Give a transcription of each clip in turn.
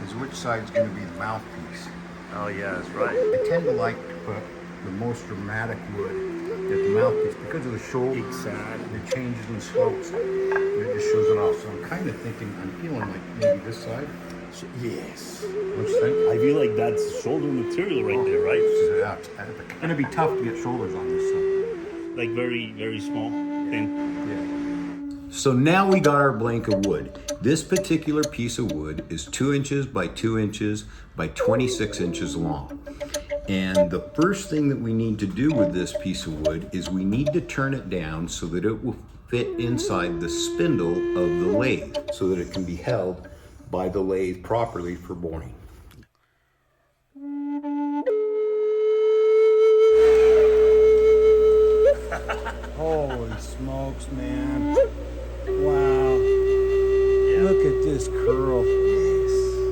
is which side's going to be the mouthpiece. Oh yeah, that's right. I tend to like to put the most dramatic wood at the mouthpiece because of the shoulder. Exactly. The changes and slopes. It just shows it off. So I'm kind of thinking, I'm feeling like maybe this side. Yes. What you think? I feel like that's shoulder material right there, right? Yeah, it's going to be tough to get shoulders on this side. Like very, very small, thin. Yeah. So now we got our blank of wood. This particular piece of wood is 2 inches by 2 inches by 26 inches long. And the first thing that we need to do with this piece of wood is we need to turn it down so that it will fit inside the spindle of the lathe so that it can be held by the lathe properly for boring. Holy smokes, man. Wow. Yeah. Look at this curl. Yes.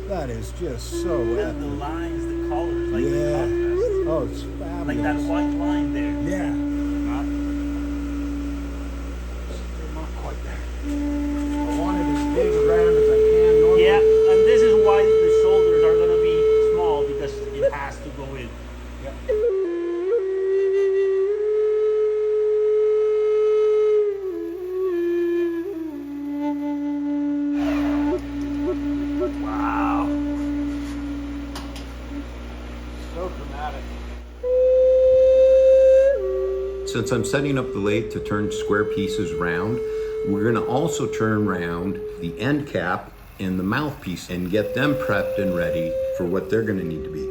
That is just so epic. The lines, the colors, like the Yeah. contrast. Oh, it's fabulous. Like that white line there. Yeah. Still not quite there. I want it as big around as I can. Normally. Yeah, and this is why the shoulders are going to be small, because it has to go in. Wow. So dramatic. Since I'm setting up the lathe to turn square pieces round, we're going to also turn round the end cap and the mouthpiece and get them prepped and ready for what they're going to need to be.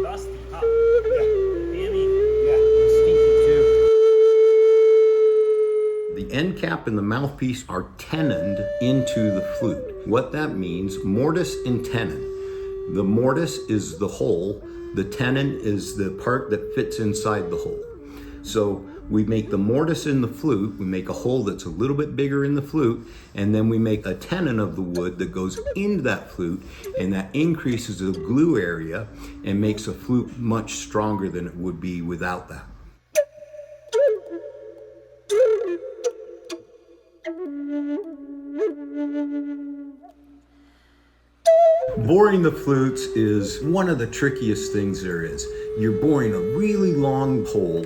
Dusty, huh? The end cap and the mouthpiece are tenoned into the flute. What that means, mortise and tenon. The mortise is the hole, the tenon is the part that fits inside the hole. So we make the mortise in the flute, we make a hole that's a little bit bigger in the flute, and then we make a tenon of the wood that goes into that flute, and that increases the glue area and makes a flute much stronger than it would be without that. Boring the flutes is one of the trickiest things there is. You're boring a really long hole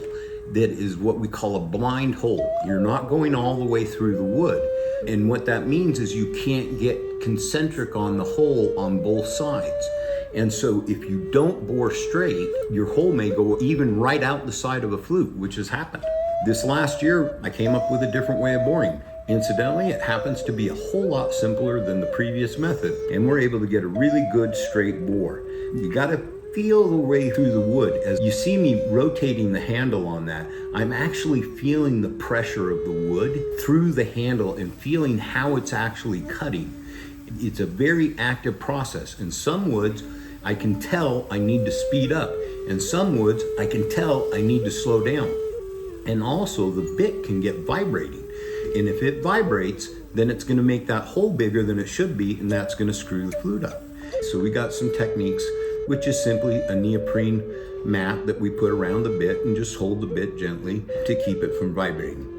that is what we call a blind hole. You're not going all the way through the wood. And what that means is you can't get concentric on the hole on both sides. And so if you don't bore straight, your hole may go even right out the side of a flute, which has happened. This last year, I came up with a different way of boring. Incidentally, it happens to be a whole lot simpler than the previous method, and we're able to get a really good straight bore. You gotta feel the way through the wood. As you see me rotating the handle on that, I'm actually feeling the pressure of the wood through the handle and feeling how it's actually cutting. It's a very active process. In some woods, I can tell I need to speed up. In some woods, I can tell I need to slow down. And also the bit can get vibrating. And if it vibrates, then it's going to make that hole bigger than it should be, and that's going to screw the flute up. So we got some techniques, which is simply a neoprene mat that we put around the bit and just hold the bit gently to keep it from vibrating.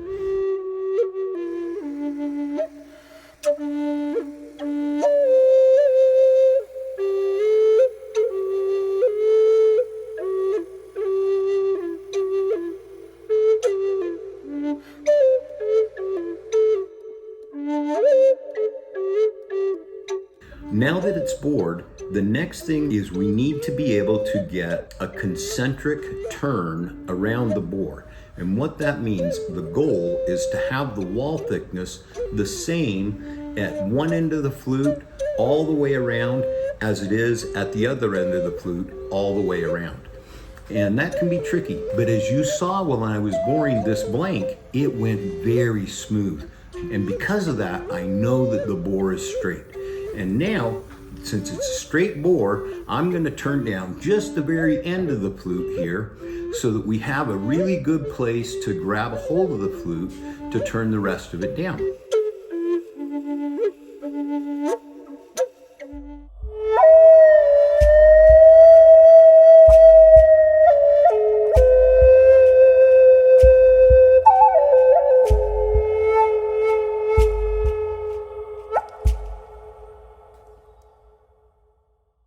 Now that it's bored, the next thing is we need to be able to get a concentric turn around the bore. And what that means, the goal is to have the wall thickness the same at one end of the flute all the way around as it is at the other end of the flute all the way around. And that can be tricky, but as you saw when I was boring this blank, it went very smooth. And because of that, I know that the bore is straight. And now, since it's a straight bore, I'm going to turn down just the very end of the flute here so that we have a really good place to grab a hold of the flute to turn the rest of it down.